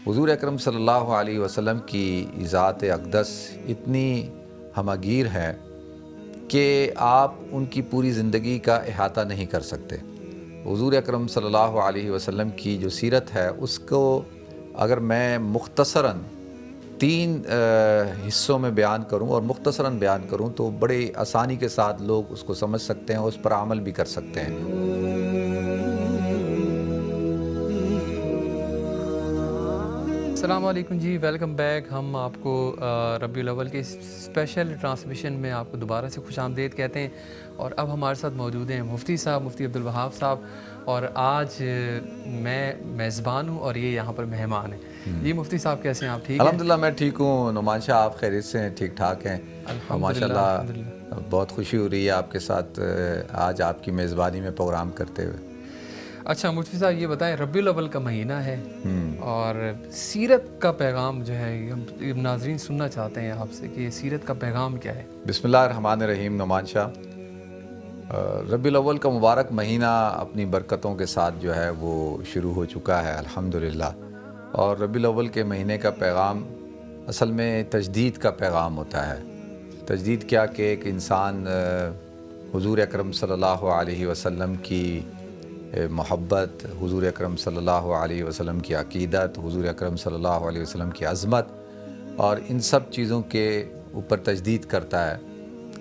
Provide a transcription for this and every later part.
حضور اکرم صلی اللہ علیہ وسلم کی ذات اقدس اتنی ہمہ گیر ہے کہ آپ ان کی پوری زندگی کا احاطہ نہیں کر سکتے۔ حضور اکرم صلی اللہ علیہ وسلم کی جو سیرت ہے اس کو اگر میں مختصراً 3 حصوں میں بیان کروں اور مختصراً بیان کروں تو بڑے آسانی کے ساتھ لوگ اس کو سمجھ سکتے ہیں، اس پر عمل بھی کر سکتے ہیں۔ السلام علیکم جی، ویلکم بیک۔ ہم آپ کو ربیع الاول کے اسپیشل ٹرانسمیشن میں آپ کو دوبارہ سے خوش آمدید کہتے ہیں، اور اب ہمارے ساتھ موجود ہیں مفتی صاحب، مفتی عبدالوہاب صاحب، اور آج میں میزبان ہوں اور یہ یہاں پر مہمان ہیں۔ جی مفتی صاحب کیسے ہیں آپ؟ ٹھیک ہیں؟ الحمدللہ میں ٹھیک ہوں۔ نعمان شاہ آپ خیریت سے ہیں؟ ٹھیک ٹھاک ہیں؟ الحمدللہ ماشاءاللہ بہت خوشی ہو رہی ہے آپ کے ساتھ آج آپ کی میزبانی میں پروگرام کرتے ہوئے۔ اچھا مفتی صاحب یہ بتائیں، ربیع الاول کا مہینہ ہے اور سیرت کا پیغام جو ہے ہم ناظرین سننا چاہتے ہیں آپ سے کہ سیرت کا پیغام کیا ہے؟ بسم اللہ الرحمن الرحیم۔ نعمان شاہ، ربیع الاول کا مبارک مہینہ اپنی برکتوں کے ساتھ جو ہے وہ شروع ہو چکا ہے الحمدللہ، اور ربیع الاول کے مہینے کا پیغام اصل میں تجدید کا پیغام ہوتا ہے۔ تجدید کیا کہ ایک انسان حضور اکرم صلی اللہ علیہ وسلم کی محبت، حضور اکرم صلی اللہ علیہ وسلم کی عقیدت، حضور اکرم صلی اللہ علیہ وسلم کی عظمت اور ان سب چیزوں کے اوپر تجدید کرتا ہے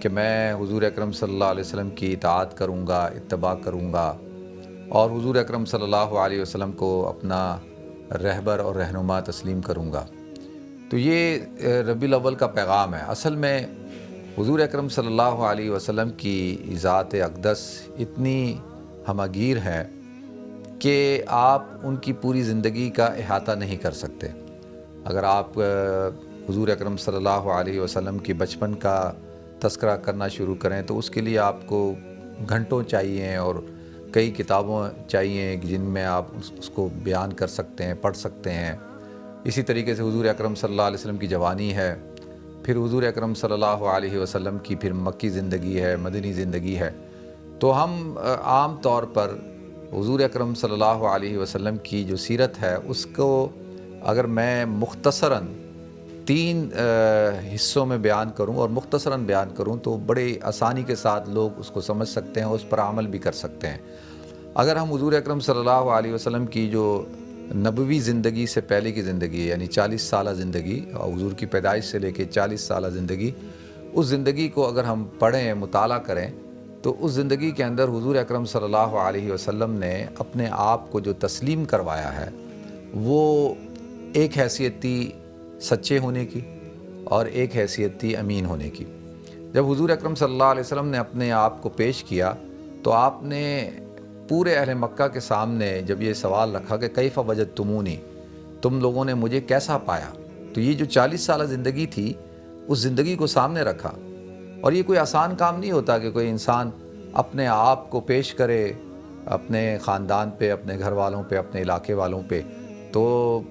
کہ میں حضور اکرم صلی اللہ علیہ وسلم کی اطاعت کروں گا، اتباع کروں گا، اور حضور اکرم صلی اللہ علیہ وسلم کو اپنا رہبر اور رہنما تسلیم کروں گا۔ تو یہ ربیع الاول کا پیغام ہے۔ اصل میں حضور اکرم صلی اللہ علیہ وسلم کی ذات اقدس اتنی ہمہ گیر ہے کہ آپ ان کی پوری زندگی کا احاطہ نہیں کر سکتے۔ اگر آپ حضور اکرم صلی اللہ علیہ وسلم کی بچپن کا تذکرہ کرنا شروع کریں تو اس کے لیے آپ کو گھنٹوں چاہیے اور کئی کتابوں چاہیے جن میں آپ اس کو بیان کر سکتے ہیں، پڑھ سکتے ہیں۔ اسی طریقے سے حضور اکرم صلی اللہ علیہ وسلم کی جوانی ہے، پھر حضور اکرم صلی اللہ علیہ وسلم کی پھر مکی زندگی ہے، مدنی زندگی ہے۔ تو ہم عام طور پر حضور اکرم صلی اللہ علیہ وسلم کی جو سیرت ہے اس کو اگر میں مختصراً 3 حصوں میں بیان کروں اور مختصراً بیان کروں تو بڑے آسانی کے ساتھ لوگ اس کو سمجھ سکتے ہیں، اس پر عمل بھی کر سکتے ہیں۔ اگر ہم حضور اکرم صلی اللہ علیہ وسلم کی جو نبوی زندگی سے پہلے کی زندگی یعنی 40 سالہ زندگی، اور حضور کی پیدائش سے لے کے 40 سالہ زندگی، اس زندگی کو اگر ہم پڑھیں، مطالعہ کریں تو اس زندگی کے اندر حضور اکرم صلی اللہ علیہ وسلم نے اپنے آپ کو جو تسلیم کروایا ہے وہ ایک حیثیت تھی سچے ہونے کی اور ایک حیثیت تھی امین ہونے کی۔ جب حضور اکرم صلی اللہ علیہ وسلم نے اپنے آپ کو پیش کیا تو آپ نے پورے اہل مکہ کے سامنے جب یہ سوال رکھا کہ کیف وجدتمونی، تم لوگوں نے مجھے کیسا پایا، تو یہ جو 40 سالہ زندگی تھی اس زندگی کو سامنے رکھا۔ اور یہ کوئی آسان کام نہیں ہوتا کہ کوئی انسان اپنے آپ کو پیش کرے اپنے خاندان پہ، اپنے گھر والوں پہ، اپنے علاقے والوں پہ۔ تو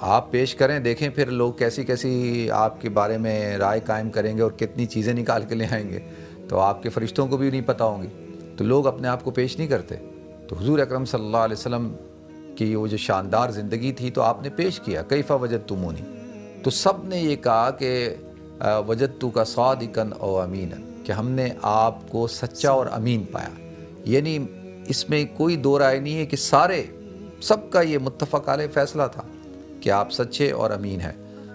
آپ پیش کریں، دیکھیں پھر لوگ کیسی کیسی آپ کے بارے میں رائے قائم کریں گے اور کتنی چیزیں نکال کے لے آئیں گے، تو آپ کے فرشتوں کو بھی نہیں پتہ ہوں گی، تو لوگ اپنے آپ کو پیش نہیں کرتے۔ تو حضور اکرم صلی اللہ علیہ وسلم کی وہ جو شاندار زندگی تھی تو آپ نے پیش کیا کیف وجدتمونی، تو سب نے یہ کہا کہ وجدتک صادقا او امینا، کہ ہم نے آپ کو سچا اور امین پایا۔ یعنی اس میں کوئی دو رائے نہیں ہے کہ سب کا یہ متفق علیہ فیصلہ تھا کہ آپ سچے اور امین ہیں۔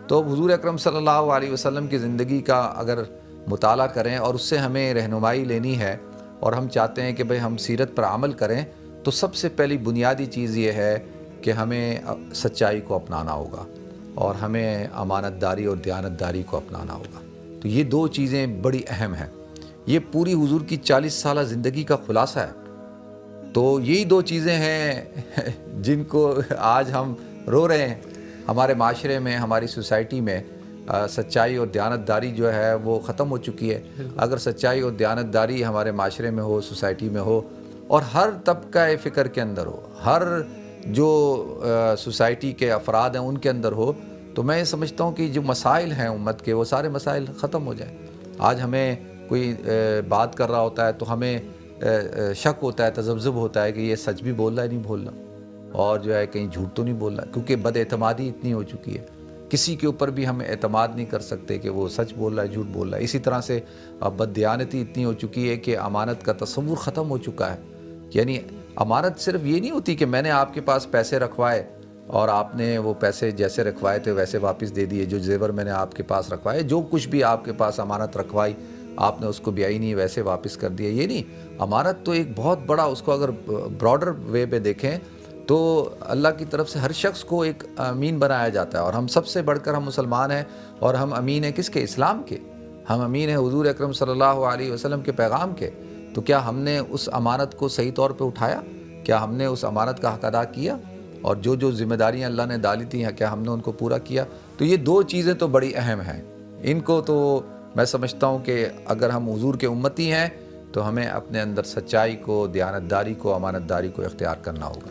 تو حضور اکرم صلی اللہ علیہ وسلم کی زندگی کا اگر مطالعہ کریں اور اس سے ہمیں رہنمائی لینی ہے اور ہم چاہتے ہیں کہ بھئی ہم سیرت پر عمل کریں، تو سب سے پہلی بنیادی چیز یہ ہے کہ ہمیں سچائی کو اپنانا ہوگا اور ہمیں امانت داری اور دیانت داری کو اپنانا ہوگا۔ تو یہ 2 چیزیں بڑی اہم ہیں، یہ پوری حضور کی 40 سالہ زندگی کا خلاصہ ہے۔ تو یہی 2 چیزیں ہیں جن کو آج ہم رو رہے ہیں ہمارے معاشرے میں، ہماری سوسائٹی میں۔ سچائی اور دیانت داری جو ہے وہ ختم ہو چکی ہے۔ اگر سچائی اور دیانت داری ہمارے معاشرے میں ہو، سوسائٹی میں ہو، اور ہر طبقہ فکر کے اندر ہو، ہر جو سوسائٹی کے افراد ہیں ان کے اندر ہو، تو میں یہ سمجھتا ہوں کہ جو مسائل ہیں امت کے وہ سارے مسائل ختم ہو جائیں۔ آج ہمیں کوئی بات کر رہا ہوتا ہے تو ہمیں شک ہوتا ہے، تذبذب ہوتا ہے کہ یہ سچ بھی بول رہا ہے نہیں بول رہا، اور جو ہے کہیں جھوٹ تو نہیں بولنا، کیونکہ بد اعتمادی اتنی ہو چکی ہے، کسی کے اوپر بھی ہم اعتماد نہیں کر سکتے کہ وہ سچ بول رہا ہے جھوٹ بول رہا ہے۔ اسی طرح سے بد دیانتی اتنی ہو چکی ہے کہ امانت کا تصور ختم ہو چکا ہے۔ یعنی امانت صرف یہ نہیں ہوتی کہ میں نے آپ کے پاس پیسے رکھوائے اور آپ نے وہ پیسے جیسے رکھوائے تھے ویسے واپس دے دیے، جو زیور میں نے آپ کے پاس رکھوائے، جو کچھ بھی آپ کے پاس امانت رکھوائی آپ نے اس کو بیائی نہیں ویسے واپس کر دیا، یہ نہیں۔ امانت تو ایک بہت بڑا، اس کو اگر براڈر وے پہ دیکھیں تو اللہ کی طرف سے ہر شخص کو ایک امین بنایا جاتا ہے، اور ہم سب سے بڑھ کر ہم مسلمان ہیں، اور ہم امین ہیں کس کے؟ اسلام کے۔ ہم امین ہیں حضور اکرم صلی اللہ علیہ وسلم کے پیغام کے۔ تو کیا ہم نے اس امانت کو صحیح طور پہ اٹھایا؟ کیا ہم نے اس امانت کا حق ادا کیا؟ اور جو ذمہ داریاں اللہ نے ڈالی تھیں کیا ہم نے ان کو پورا کیا؟ تو یہ دو چیزیں تو بڑی اہم ہیں، ان کو تو میں سمجھتا ہوں کہ اگر ہم حضور کے امتی ہیں تو ہمیں اپنے اندر سچائی کو، دیانتداری کو، امانت داری کو اختیار کرنا ہوگا۔